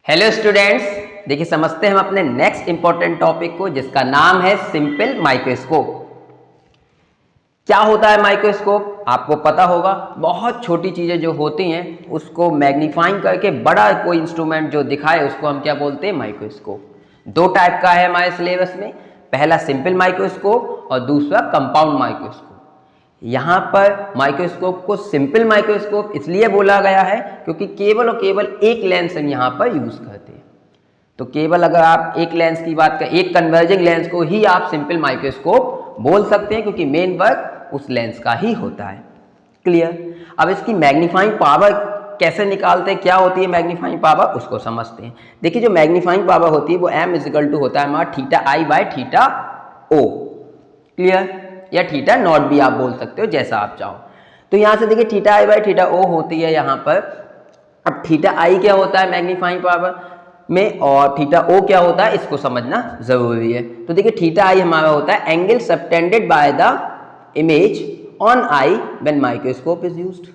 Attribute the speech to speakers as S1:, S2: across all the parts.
S1: Hello students, देखिए समझते हैं हम अपने नेक्स्ट इंपॉर्टेंट टॉपिक को जिसका नाम है सिंपल माइक्रोस्कोप। क्या होता है माइक्रोस्कोप? आपको पता होगा, बहुत छोटी चीजें जो होती हैं उसको मैग्नीफाइंग करके बड़ा कोई इंस्ट्रूमेंट जो दिखाए उसको हम क्या बोलते हैं? माइक्रोस्कोप। दो टाइप का है हमारे सिलेबस में, पहला सिंपल माइक्रोस्कोप और दूसरा कंपाउंड माइक्रोस्कोप। यहाँ पर माइक्रोस्कोप को सिंपल माइक्रोस्कोप इसलिए बोला गया है क्योंकि केवल और केवल एक लेंस हम यहाँ पर यूज करते हैं। तो केवल अगर आप एक लेंस की बात करें, एक कन्वर्जिंग लेंस को ही आप सिंपल माइक्रोस्कोप बोल सकते हैं क्योंकि मेन वर्क उस लेंस का ही होता है। क्लियर? अब इसकी मैग्नीफाइंग पावर कैसे निकालते हैं, क्या होती है मैग्नीफाइंग पावर, उसको समझते हैं। देखिए जो मैग्नीफाइंग पावर होती है वो m इजिकल टू होता है हमारा theta I by theta O. Clear? या थीटा नॉट भी आप बोल सकते हो, जैसा आप चाहो। तो यहां से देखिए थीटा आई बाय थीटा ओ होती है यहाँ पर। अब थीटा आई क्या होता है मैग्नीफाइंग पावर में और थीटा ओ क्या होता है, इसको समझना जरूरी है। तो देखिए थीटा आई हमारा होता है angle subtended by the image on I when microscope is used.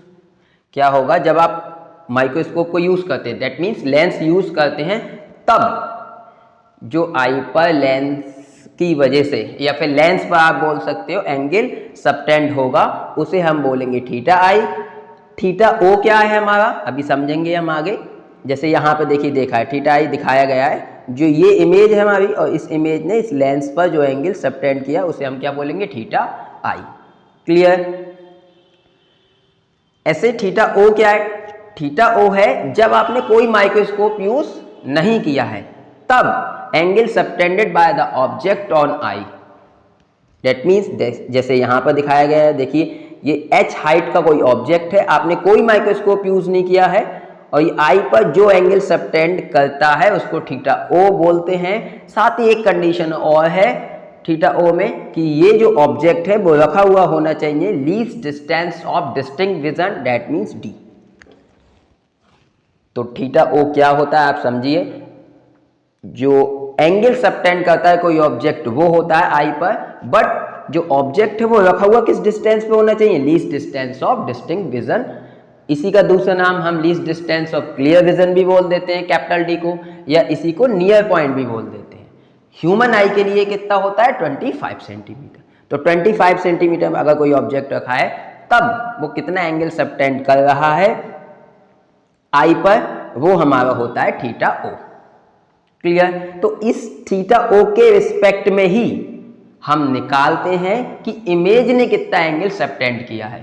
S1: क्या होगा जब आप माइक्रोस्कोप को यूज करते हैं, दैट मीन्स लेंस यूज करते हैं, तब जो आई पर लेंस की वजह से या फिर लेंस पर आप बोल सकते हो एंगल सबटेंड होगा, उसे हम बोलेंगे थीटा आई। थीटा ओ क्या है हमारा, अभी समझेंगे हम आगे। जैसे यहाँ पे देखिए देखा है थीटा आई दिखाया गया है, जो ये इमेज है हमारी और इस इमेज ने इस लेंस पर जो एंगल सबटेंड किया उसे हम क्या बोलेंगे? थीटा आई। क्लियर? ऐसे थीटा ओ क्या है? थीटा ओ है जब आपने कोई माइक्रोस्कोप यूज नहीं किया है, तब angle subtended by the object on I. That means जैसे यहाँ पर दिखाया गया है, देखिए ये h हाइट का कोई ऑब्जेक्ट है, आपने कोई माइक्रोस्कोप यूज नहीं किया है और ये आई पर जो एंगल सबटेंड करता है उसको थीटा ओ बोलते हैं। साथ ही एक कंडीशन और है थीटा ओ में कि ये जो ऑब्जेक्ट है वो रखा हुआ होना चाहिए least distance of distinct vision, that means D. तो थीटा ओ क्या होता है आप समझिए, जो एंगल सबटेंड करता है कोई ऑब्जेक्ट वो होता है आई पर, बट जो ऑब्जेक्ट है वो रखा हुआ किस डिस्टेंस पे होना चाहिए? Least distance of distinct vision. इसी का दूसरा नाम हम least distance of clear vision भी बोल देते हैं, कैपिटल डी को, या इसी को नियर पॉइंट भी बोल देते हैं। ह्यूमन आई के लिए कितना होता है? 25 सेंटीमीटर। तो 25 सेंटीमीटर में अगर कोई ऑब्जेक्ट रखा है तब वो कितना एंगल सबटेंड कर रहा है आई पर, वो हमारा होता है थीटा ओ। क्लियर? तो इस थीटा ओ के रिस्पेक्ट में ही हम निकालते हैं कि इमेज ने कितना एंगल सबटेंड किया है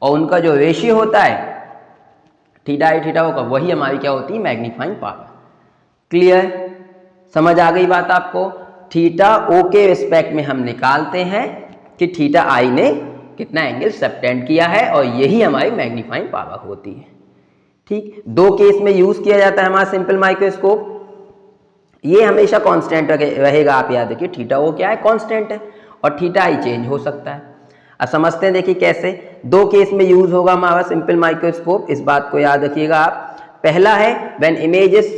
S1: और उनका जो रेशियो होता है थीटा आई थीटा ओ का, वही हमारी क्या होती है? Magnifying power. क्लियर? समझ आ गई बात आपको? थीटा ओ के रिस्पेक्ट में हम निकालते हैं कि थीटा आई ने कितना एंगल सबटेंड किया है और यही हमारी मैग्नीफाइंग पावर होती है। ठीक, दो केस में यूज किया जाता है हमारा सिंपल माइक्रोस्कोप। ये हमेशा कांस्टेंट रहेगा, आप याद रखिए थीटा ओ क्या है? कांस्टेंट है और थीटा आई चेंज हो सकता है। अब समझते हैं, देखिए कैसे दो केस में यूज होगा हमारा सिंपल माइक्रोस्कोप, इस बात को याद रखिएगा आप। पहला है when image is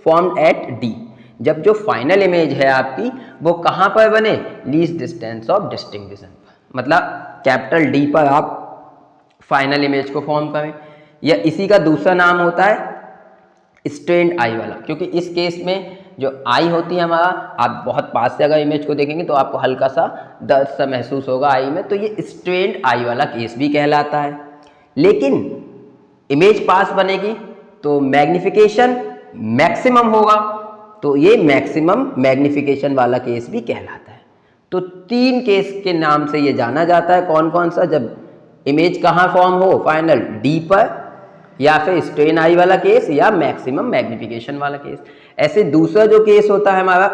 S1: formed at D, जब जो फाइनल इमेज है आपकी वो कहाँ पर बने? Least distance of distinct vision पर, मतलब कैपिटल डी पर आप फाइनल इमेज को फॉर्म करें। या इसी का दूसरा नाम होता है स्ट्रेन्ड आई वाला, क्योंकि इस केस में जो आई होती है हमारा, आप बहुत पास से अगर इमेज को देखेंगे तो आपको हल्का सा दर्द सा महसूस होगा आई में, तो ये स्ट्रेन्ड आई वाला केस भी कहलाता है। लेकिन इमेज पास बनेगी तो मैग्निफिकेशन मैक्सिमम होगा, तो ये मैक्सिमम मैग्निफिकेशन वाला केस भी कहलाता है। तो तीन केस के नाम से ये जाना जाता है, कौन कौन सा? जब इमेज कहाँ फॉर्म हो? फाइनल डी पर, या फिर स्ट्रेन आई वाला केस, या मैक्सिमम मैग्निफिकेशन वाला केस। ऐसे दूसरा जो केस होता है हमारा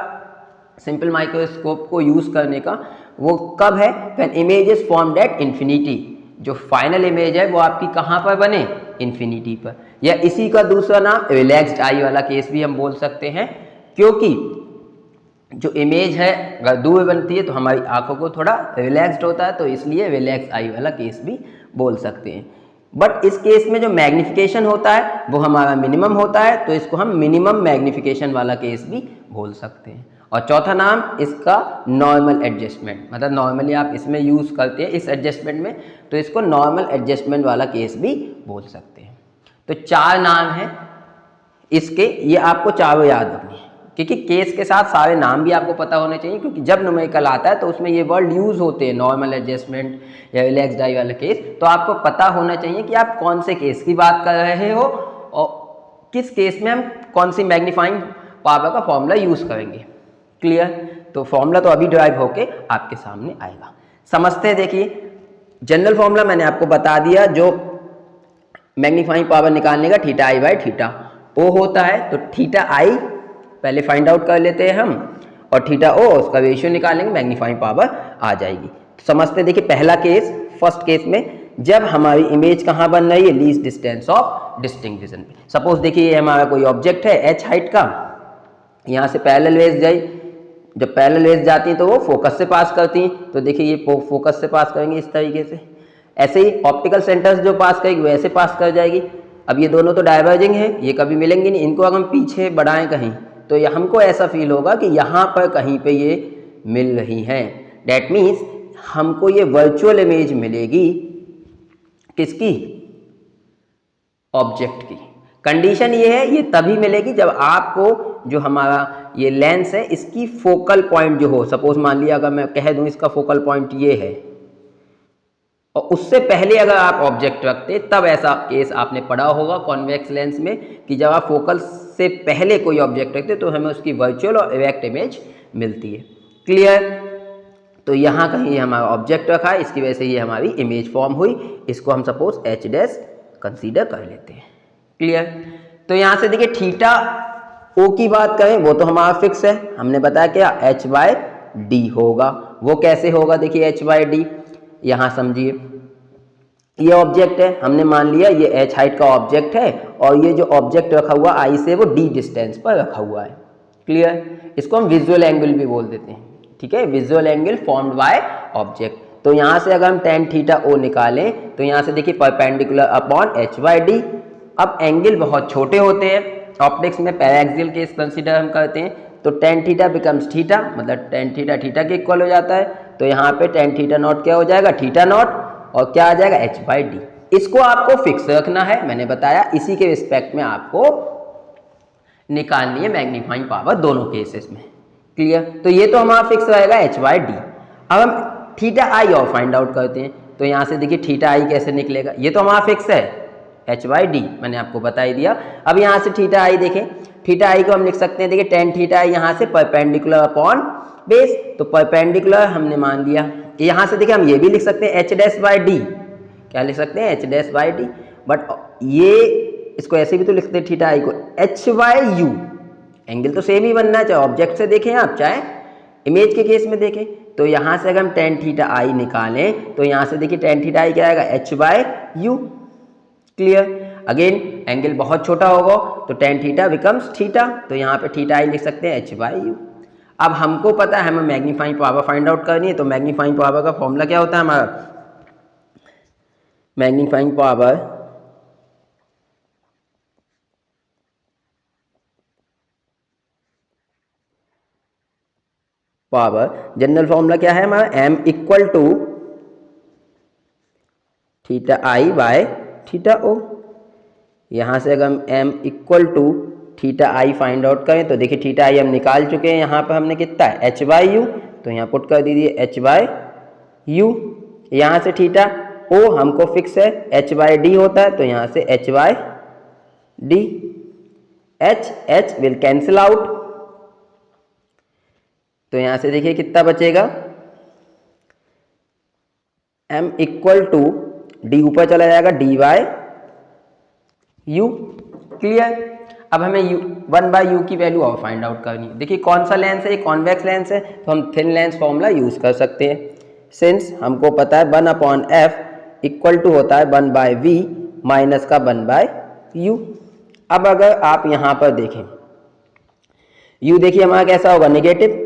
S1: सिंपल माइक्रोस्कोप को यूज करने का, वो कब है? When image is formed at infinity, जो फाइनल इमेज है वो आपकी कहाँ पर बने? इंफिनिटी पर। या इसी का दूसरा नाम रिलैक्स्ड आई वाला केस भी हम बोल सकते हैं, क्योंकि जो इमेज है अगर दूर बनती है तो हमारी आंखों को थोड़ा रिलैक्स्ड होता है, तो इसलिए रिलैक्स आई वाला केस भी बोल सकते हैं। बट इस केस में जो मैग्निफिकेशन होता है वो हमारा मिनिमम होता है, तो इसको हम मिनिमम मैग्निफिकेशन वाला केस भी बोल सकते हैं। और चौथा नाम इसका नॉर्मल एडजस्टमेंट, मतलब नॉर्मली आप इसमें यूज करते हैं इस एडजस्टमेंट में, तो इसको नॉर्मल एडजस्टमेंट वाला केस भी बोल सकते हैं। तो चार नाम है इसके, ये आपको चारों याद रखनी है, क्योंकि केस के साथ सारे नाम भी आपको पता होने चाहिए, क्योंकि जब न्यूमेरिकल आता है तो उसमें ये वर्ड यूज होते हैं, नॉर्मल एडजस्टमेंट या रिलैक्स डाई वाला केस। तो आपको पता होना चाहिए कि आप कौन से केस की बात कर रहे हो और किस केस में हम कौन सी मैग्नीफाइंग पावर का फॉर्मूला यूज करेंगे। क्लियर? तो फॉर्मूला तो अभी ड्राइव होके आपके सामने आएगा। समझते हैं। देखिए जनरल फॉर्मूला मैंने आपको बता दिया, जो मैग्नीफाइंग पावर निकालने का थीटा आई बाई थीटा ओ होता है। तो थीटा आई पहले फाइंड आउट कर लेते हैं हम, और थीटा ओ उसका रेशियो निकालेंगे, मैग्नीफाइंग पावर आ जाएगी। समझते। देखिए पहला केस, फर्स्ट केस में जब हमारी इमेज कहाँ बन रही है, least distance of distinct region पे। सपोज देखिए ये हमारा कोई ऑब्जेक्ट है एच हाइट का, यहाँ से पैरेलल रेज जाई, जब पैरेलल रेज जाती हैं तो वो फोकस से पास करती हैं। तो देखिए ये फोकस से पास करेंगे इस तरीके से, ऐसे ही ऑप्टिकल सेंटर्स जो पास करेगी वैसे पास कर जाएगी। अब ये दोनों तो डाइवर्जिंग है, ये कभी मिलेंगे नहीं। इनको अगर हम पीछे बढ़ाएं कहीं तो ये हमको ऐसा फील होगा कि यहाँ पर कहीं पे ये मिल रही हैं। डैट मीन्स हमको ये वर्चुअल इमेज मिलेगी किसकी, ऑब्जेक्ट की। कंडीशन ये है, ये तभी मिलेगी जब आपको जो हमारा ये लेंस है इसकी फोकल पॉइंट जो हो, सपोज मान लिया अगर मैं कह दूं इसका फोकल पॉइंट ये है, और उससे पहले अगर आप ऑब्जेक्ट रखते, तब ऐसा केस आपने पढ़ा होगा कॉन्वेक्स लेंस में कि जब आप फोकल से पहले कोई ऑब्जेक्ट रखते तो हमें उसकी वर्चुअल और इरेक्ट इमेज मिलती है। क्लियर? तो यहाँ कहीं हमारा ऑब्जेक्ट रखा है, इसकी वजह से ये हमारी इमेज फॉर्म हुई। इसको हम सपोज एच डैश कंसीडर कर लेते हैं। क्लियर? तो यहाँ से देखिए थीटा ओ की बात करें वो तो हमारा फिक्स है, हमने बताया क्या, एच बाय डी होगा। वो कैसे होगा, देखिए एच बाय डी, यहाँ समझिए ये ऑब्जेक्ट है, हमने मान लिया ये एच हाइट का ऑब्जेक्ट है, और ये जो ऑब्जेक्ट रखा हुआ आई से वो डी डिस्टेंस पर रखा हुआ है। क्लियर? इसको हम विजुअल एंगल भी बोल देते हैं। ठीक है, visual angle formed by object. तो यहाँ से अगर हम टेन थीटा ओ निकालें तो यहाँ से देखिए perpendicular upon H by D. अब एंगल बहुत छोटे होते हैं, ऑप्टिक्स में पैराक्सियल केस कंसीडर हम करते हैं, तो टेन थीटा बिकम्स थीटा, मतलब टेन थीटा थीटा के इक्वल हो जाता है। तो यहाँ पे टेन थीटा नॉट क्या हो जाएगा, थीटा नॉट, और क्या आ जाएगा, एच बाई डी। इसको आपको फिक्स रखना है, मैंने बताया इसी के रिस्पेक्ट में आपको निकालनी है मैग्नीफाइंग पावर दोनों केसेस में। क्लियर? तो ये तो हमारा फिक्स रहेगा एच बाई डी। अब हम थीटा आई और फाइंड आउट करते हैं, तो यहाँ से देखिए थीटा आई कैसे निकलेगा, ये तो हमारा फिक्स है एच बाई डी, मैंने आपको बता ही दिया। अब यहाँ से थीटा आई देखें, थीटा आई को हम लिख सकते हैं, देखिए टेन थीटा आई यहाँ से परपेंडिकुलर अपॉन बेस, तो परपेंडिकुलर हमने मान लिया। यहाँ से देखिए हम ये भी लिख सकते हैं एच डैश बाई डी, क्या लिख सकते हैं, H dash by D, but ये इसको ऐसे भी तो लिखते हैं थीटा आई को एच बाई यू। एंगल तो सेम ही बनना है, चाहे ऑब्जेक्ट से देखें आप चाहे इमेज के केस में देखें। तो यहाँ से अगर हम टेन थीटा आई निकालें तो यहाँ से देखिए टेन थीटा आई क्या आएगा, H by you. Clear? Again angle बहुत छोटा होगा तो टेन थीटा बिकम्स थीटा, तो यहाँ पे थीटा आई लिख सकते हैं एच बाई यू। अब हमको पता है हमें मैग्नीफाइंग पावर फाइंड आउट करनी है, तो मैग्नीफाइंग पावर का फॉर्मूला क्या होता है हमारा, मैग्नीफाइंग पावर जनरल फॉर्मूला क्या है हमारा, m equal to theta I by theta O. यहाँ से अगर हम m equal to theta I find out करें तो देखिए थीटा आई हम निकाल चुके हैं, यहाँ पर हमने कितना है h बाई यू, तो यहाँ पुट कर दीजिए h बाई यू। यहाँ से थीटा ओ हमको फिक्स है h बाई डी होता है, तो यहाँ से h by D, h will cancel out, तो यहाँ से देखिए कितना बचेगा, m इक्वल टू डी ऊपर चला जाएगा डी बाय यू। क्लियर? अब हमें u वन बाय यू की वैल्यू और फाइंड आउट करनी है। देखिए कौन सा लेंस है, ये कॉन्वेक्स लेंस है, तो हम थिन लेंस फॉर्मूला यूज कर सकते हैं। सिंस हमको पता है one upon F equal to होता है वन बाय वी माइनस का वन बाय यू। अब अगर आप यहाँ पर देखें u देखिए हमारा कैसा होगा, नेगेटिव।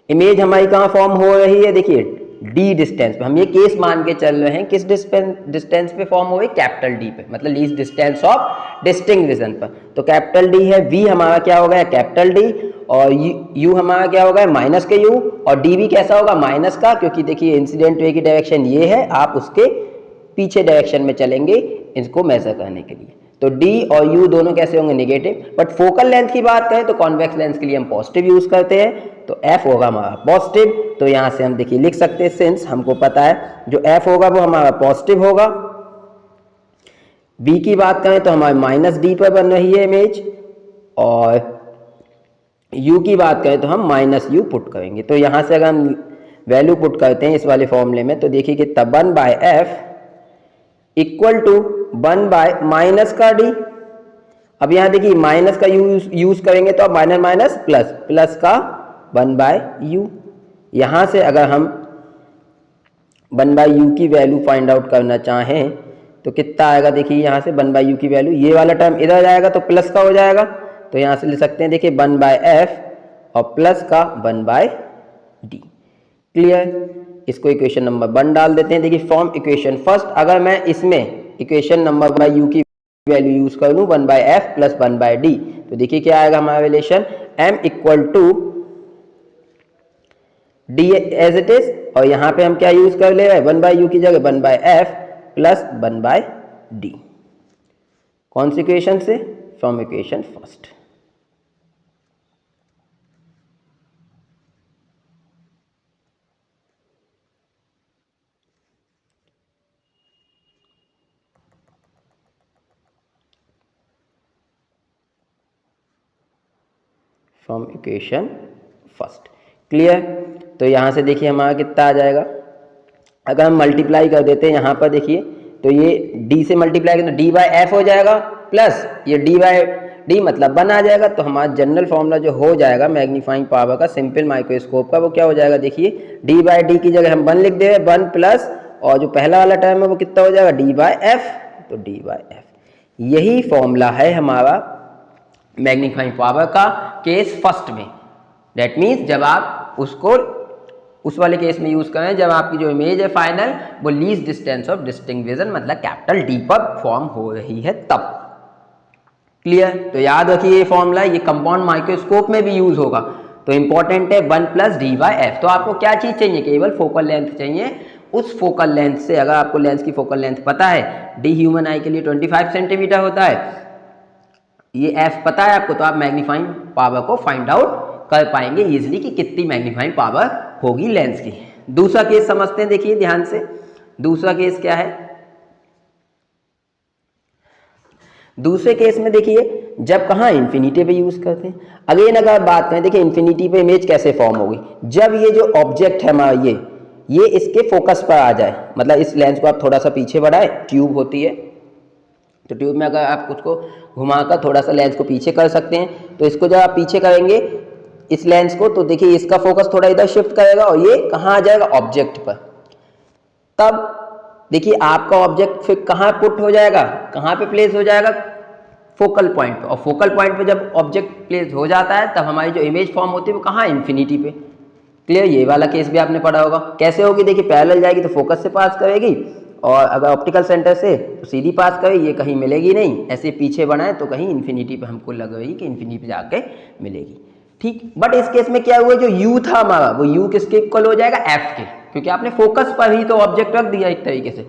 S1: इमेज हमारी कहाँ फॉर्म हो रही है, देखिए डी डिस्टेंस पे, हम ये केस मान के चल रहे हैं, किस डिस्टेंस पे फॉर्म हो रही है, कैपिटल डी पे, मतलब least distance of distinct region पर। तो कैपिटल डी है, वी हमारा क्या हो गया कैपिटल डी, और यू हमारा क्या होगा माइनस के यू, और डी भी कैसा होगा माइनस का, क्योंकि देखिए इंसिडेंट वे की डायरेक्शन ये है, आप उसके पीछे डायरेक्शन में चलेंगे इसको मेजर करने के लिए। तो d और u दोनों कैसे होंगे नेगेटिव। बट फोकल लेंथ की बात करें तो कॉन्वेक्स लेंस के लिए हम पॉजिटिव यूज करते हैं, तो f होगा हमारा पॉजिटिव। तो यहाँ से हम देखिए लिख सकते हैं, सिंस हमको पता है जो f होगा वो हमारा पॉजिटिव होगा। b की बात करें तो हमारे माइनस डी पर बन रही है इमेज, और u की बात करें तो हम माइनस यू पुट करेंगे। तो यहाँ से अगर हम वैल्यू पुट करते हैं इस वाले फॉर्मूले में, तो देखिए कितना 1/f इक्वल टू 1/माइनस का d। अब यहाँ देखिए माइनस का यूज करेंगे तो अब माइनस माइनस प्लस, प्लस का 1/u। यहाँ से अगर हम 1/u की वैल्यू फाइंड आउट करना चाहें तो कितना आएगा, देखिए यहाँ से 1/u की वैल्यू, ये वाला टर्म इधर जाएगा तो प्लस का हो जाएगा, तो यहाँ से ले सकते हैं देखिए 1/f और प्लस का 1/d। क्लियर। इसको इक्वेशन नंबर 1 डाल देते हैं। देखिए फ्रॉम इक्वेशन फर्स्ट अगर मैं इसमें इक्वेशन नंबर बाय u की वैल्यू यूज कर लूँ 1/f प्लस 1/d, तो देखिए क्या आएगा हमारा relation, m equal to d as it is, और यहाँ पे हम क्या यूज कर ले रहे हैं 1/u की जगह 1/f प्लस 1/d। कौन सी इक्वेशन से, from equation first. From equation first. Clear. तो यहाँ से देखिए हमारा कितना आ जाएगा, अगर हम मल्टीप्लाई कर देते हैं यहाँ पर देखिए, तो ये d से मल्टीप्लाई करें तो d/f हो जाएगा, प्लस ये d/d मतलब 1 आ जाएगा। तो हमारा जनरल फॉर्मूला जो हो जाएगा मैग्नीफाइंग पावर का सिंपल माइक्रोस्कोप का, वो क्या हो जाएगा, देखिए d/d की जगह हम 1 लिख दे रहे हैं, 1 प्लस, और जो पहला वाला टर्म है वो कितना हो जाएगा d/f, तो d/f। यही फॉर्मूला है हमारा मैग्नीफाइंग पावर का केस फर्स्ट में। दैट मीन्स जब आप उसको उस वाले केस में यूज करें जब आपकी जो इमेज है फाइनल वो least distance of distinct vision मतलब कैपिटल D पर फॉर्म हो रही है तब। क्लियर। तो याद रखिए ये फॉर्मूला ये कंपाउंड माइक्रोस्कोप में भी यूज होगा, तो इंपॉर्टेंट है 1 प्लस d/f। तो आपको क्या चीज चाहिए, केवल फोकल लेंथ चाहिए। उस फोकल लेंथ से अगर आपको लेंस की फोकल लेंथ पता है, d ह्यूमन आई के लिए 25 सेंटीमीटर होता है, ये f पता है आपको, तो आप मैग्नीफाइंग पावर को फाइंड आउट कर पाएंगे इजीली कि कितनी मैग्नीफाइंग पावर होगी लेंस की। दूसरा केस समझते हैं, देखिए ध्यान से। दूसरा केस क्या है, दूसरे केस में देखिए जब कहाँ इन्फिनिटी पे यूज करते हैं। अगेन अगर बात करें, देखिए इन्फिनिटी पे इमेज कैसे फॉर्म होगी, जब ये जो ऑब्जेक्ट है हमारा ये इसके फोकस पर आ जाए, मतलब इस लेंस को आप थोड़ा सा पीछे बढ़ाए, ट्यूब होती है तो ट्यूब में अगर आप उसको घुमाकर थोड़ा सा लेंस को पीछे कर सकते हैं, तो इसको जब आप पीछे करेंगे इस लेंस को, तो देखिए इसका फोकस थोड़ा इधर शिफ्ट करेगा और ये कहाँ आ जाएगा, ऑब्जेक्ट पर। तब देखिए आपका ऑब्जेक्ट फिर कहाँ पुट हो जाएगा, कहाँ पे प्लेस हो जाएगा, फोकल पॉइंट पे। और फोकल पॉइंट पे जब ऑब्जेक्ट प्लेस हो जाता है तब हमारी जो इमेज फॉर्म होती है वो कहाँ, इन्फिनिटी पे। क्लियर। ये वाला केस भी आपने पढ़ा होगा। कैसे होगी, देखिए पैरेलल जाएगी तो फोकस से पास करेगी, और अगर ऑप्टिकल सेंटर से तो सीधी पास करेगी, ये कहीं मिलेगी नहीं। ऐसे पीछे बनाए तो कहीं इन्फिनिटी पे हमको लग रही कि इन्फिनिटी पे जाके मिलेगी। ठीक। बट इस केस में क्या हुआ, जो u था हमारा वो u किसके इक्वल हो जाएगा, f के, क्योंकि आपने फोकस पर ही तो ऑब्जेक्ट रख दिया एक तरीके से।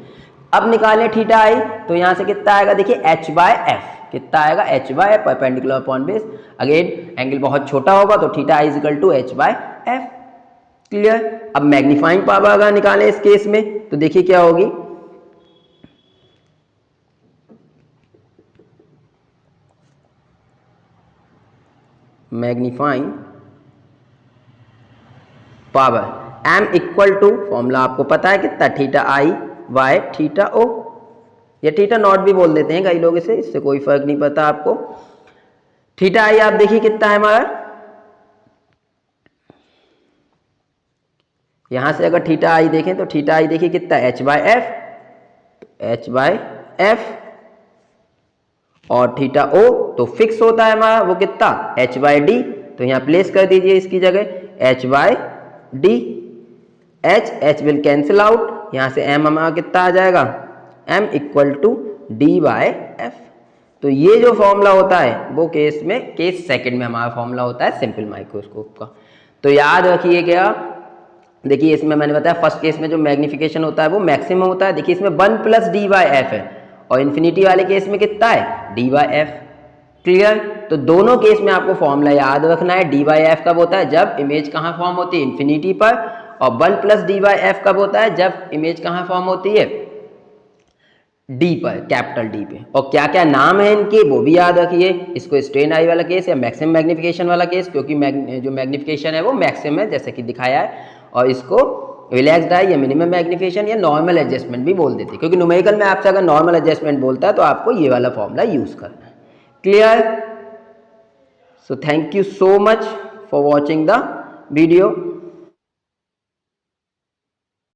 S1: अब निकाले थीटा आई, तो यहाँ से कितना आएगा, देखिए h/f। कितना आएगा, h/f perpendicular upon base. Again angle बहुत छोटा होगा तो theta I equal to h/f। Clear. अब मैग्नीफाइंग पावर अगर निकालें इस केस में तो देखिए क्या होगी, magnifying power m equal to, formula आपको पता है कितना, theta I by theta O, या थीटा नॉट भी बोल देते हैं कई लोग इसे, इससे कोई फर्क नहीं पड़ता आपको। थीटा आई आप देखिए कितना है हमारा, यहां से अगर थीटा आई देखें तो थीटा आई देखिए कितना, h/f, h/f, और थीटा ओ तो फिक्स होता है हमारा वो कितना, h/d। तो यहाँ प्लेस कर दीजिए इसकी जगह h/d, h will cancel out, यहाँ से m हमारा कितना आ जाएगा, m इक्वल टू d/f। तो ये जो फॉर्मूला होता है वो केस में, केस सेकंड में हमारा फॉर्मूला होता है सिंपल माइक्रोस्कोप का। तो याद रखिएगा, देखिए इसमें मैंने बताया फर्स्ट केस में जो मैग्निफिकेशन होता है वो मैक्सिमम होता है। देखिए इसमें 1 प्लस d/f है और इन्फिनिटी वाले केस में कितना है, डी बाई एफ। क्लियर? तो दोनों केस में आपको फॉर्मूला याद रखना है। डी बाई एफ कब होता है, जब इमेज कहाँ फॉर्म होती है, इन्फिनिटी पर, और 1 प्लस डी बाई एफ कब होता है, जब इमेज कहाँ फॉर्म होती है, डी पर, कैपिटल डी पे। और क्या क्या नाम है इनके वो भी याद रखिए। इसको स्ट्रेन आई वाला केस या मैक्सिमम मैग्निफिकेशन वाला केस, क्योंकि जो मैग्निफिकेशन है वो मैक्सिमम है जैसे कि दिखाया है, और इसको रिलैक्स्ड आई या मिनिमम मैग्निफिकेशन या नॉर्मल एडजस्टमेंट भी बोल देते हैं, क्योंकि न्यूमेरिकल में आपसे अगर नॉर्मल एडजस्टमेंट बोलता है तो आपको ये वाला फॉर्मूला यूज करना है। Clear? So thank you so much for watching the video.